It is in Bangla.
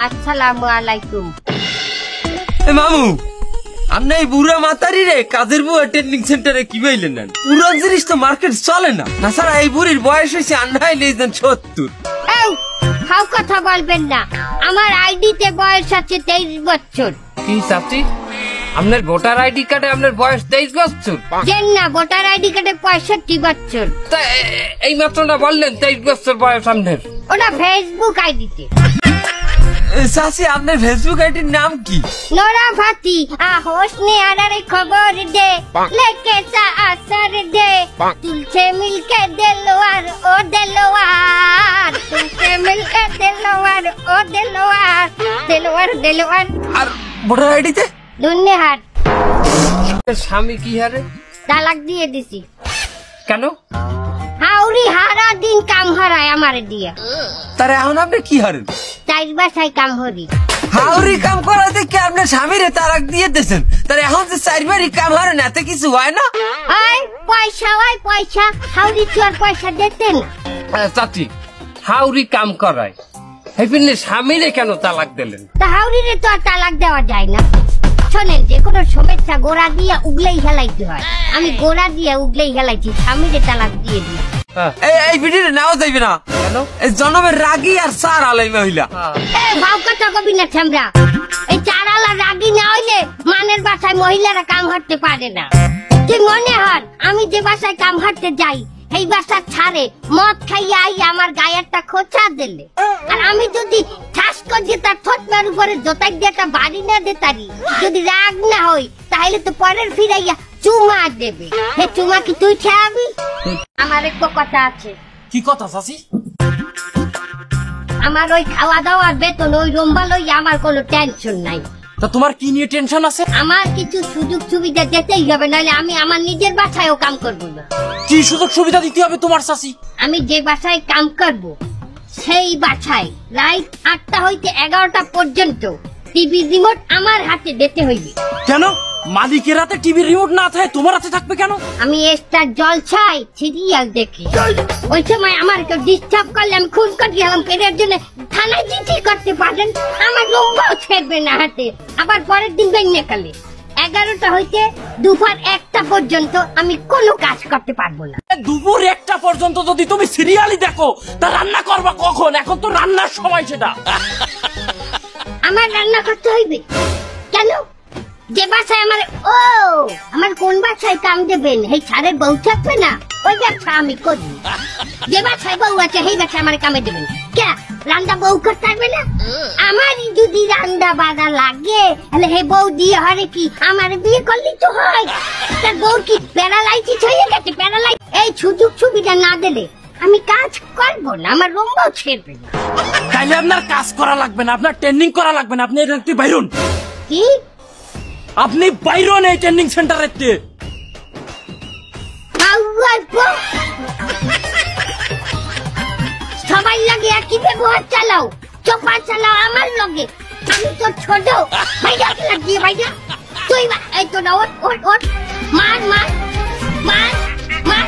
আসসালামু আলাইকুম। মামু আপনি এই বুড়া মাতারি রে কাজের বউ ট্রেনিং সেন্টারে কি বললেন না? পুরো জিনিস তো মার্কেট চলে না। না স্যার এই বুড়ির বয়স হয়েছে আন্ধাই লেজেন 70। এই খাও কথা বলবেন না, আমার আইডিতে বয়স আছে 23 বছর। কি চাচি আপনার ভোটার আইডি কার্ডে আপনার বয়স 23 বছর? জান না, ভোটার আইডি কার্ডে 65 বছর। তা এই মাত্র না বললেন 23 বছর বয়স আপনার? ওটা ফেসবুক আইডিতে। চাচি আপনার ফেসবুক আইডির নাম কি? নোরা ফাতি হোসনে আরারে খবর দে লেকে সা আসর দে তুলছে মিলকে দেলোয়ার ও দেলোয়ার তুলছে মিলকে দেলোয়ার ও দেলোয়ার দেলোয়ার দেলোয়ার। আর ভোটার আইডিতে দুনিয়ার স্বামী কি হারে? তালাক দিয়ে দিছি। কেন? হাউরি হারা দিন কাম হারায় আমারে দিয়া। তার এখন আপনি কি হারেন? চার বাসায় কাম হরি। হাউরি কাম করাতে কি আপনার স্বামীরে তালাক দিয়ে দিয়েছেন? তার এখন যে চারবারই কাম হারেন এতে কিছু হয় না? পয়সা হয় পয়সা, হাউরি তো আর পয়সা দিতেন। চাচি হাউরি কাম করায় হেপিনে স্বামীরে কেন তালাক দিলেন? তা হাউরিরে তো আর তালাক দেওয়া যায় না। শোনেন, যে কোনো সমস্যা গোড়া দিয়ে উগলেই হেলাইতে হয়। আমি গোড়া দিয়ে উগলেই হেলাইছি, স্বামীরে তালাক দিয়ে দিই। এই ভিডিও নেওয়া যাইবে না। কেন? এই জনমের রাগী আর সার আলাই মহিলা। ভাব কথা কবি না ছামরা, এই চারালা রাগি না হইলে মানের বাসায় মহিলারা কাম হাঁটতে পারে না। তুই মনে হন আমি যে বাসায় কাম হাঁটতে যাই এই বাসা ছাড়ে মদ খাইয়া আই আমার গায়েরটা খোঁচা দিলে, আর আমি যদি ঠাস করে তার ঠোঁটের উপরে জোতাই দিয়ে একটা বাড়ি না দিতারি, যদি রাগ না হই তাহলে তো পরের ফিরাইয়া চুমা দেবে। হে চুমা কি তুই খেয়াবি? আমার এক কথা আছে। কি কথা চাচি? আমার ওই খাওয়া দাওয়ার বেতন ওই রম্বা লইয়া আমার কোনো টেনশন নাই। তা তোমার কি নিয়ে টেনশন আছে? আমার কিছু সুযোগ সুবিধা দিতেই হবে, নাহলে আমি আমার নিজের বাসায়ও কাম করবো না। কি সুযোগ সুবিধা দিতে হবে তোমার চাচি? আমি যে বাসায় কাম করব সেই বাসায় রাত 8টা হইতে 11টা পর্যন্ত টিভি রিমোট আমার হাতে দিতে হইবে। কেন? মালিকের হাতে টিভি রিমোট না থাকে তোমার হাতে থাকবে কেন? আমি স্টার জলছাই সিরিয়াল দেখি, ওই সময় আমার কেউ ডিস্টার্ব করলে আমি খুন করে গেলাম এর জন্য থানায় চিঠি করতে পারেন। আমার লম্বাও ছেড়বে না হাতে। আবার পরের দিন বেরিয়ে কালে 11টা হইতে দুপুর 1টা পর্যন্ত আমি কোনো কাজ করতে পারবো না। দুপুর 1টা পর্যন্ত যদি তুমি সিরিয়ালই দেখো তা রান্না করবা কখন? এখন তো রান্নার সময় সেটা। আমার রান্না করতে হইবে কেন? যে বাসায় আমার কোন বাসায় কাম দেবেন এই ছাড়ের বউ থাকবে না, ওই ব্যবসা আমি করি। যে বাসায় বউ আছে সেই বাসায় আমার কামে দেবেন কে? রান্না বউ করতে পারবে না? আমারই যদি রান্না বাড়া লাগে তাহলে হে বউ দিয়ে হরে কি আমার বিয়ে করলেই তো হয়। তার বউ কি প্যারালাইসিস হয়ে গেছে? প্যারালাইস এই সুযোগ সুবিধা না দিলে আমি কাজ করবো না, আমার রুমও ছেড়বে না। তাইলে আপনার কাজ করা লাগবে না, আপনার ট্রেনিং করা লাগবে না। আপনি এটা বাইরুন। কি? আপনি বাইরুন এই ট্রেনিং সেন্টারে। সবাই লাগে একই ব্যবহার চালাও, চোপা চালাও আমার লগে। আমি তো ছোট ভাইয়া লাগিয়ে ভাইয়া তুই এই তো না ওট ওট ওট মার মার মার মার।